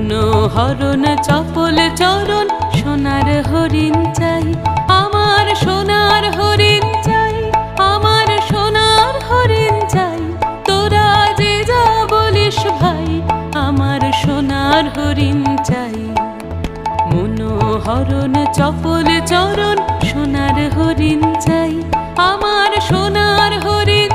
মনোহরণ চপল চরণ সোনার হরিণ চাই, আমার সোনার হরিণ চাই, আমার সোনার হরিণ চাই। তোরা যে যা বলিস ভাই, আমার সোনার হরিণ চাই। মনোহরণ চপল চরণ সোনার হরিণ চাই, আমার সোনার হরিণ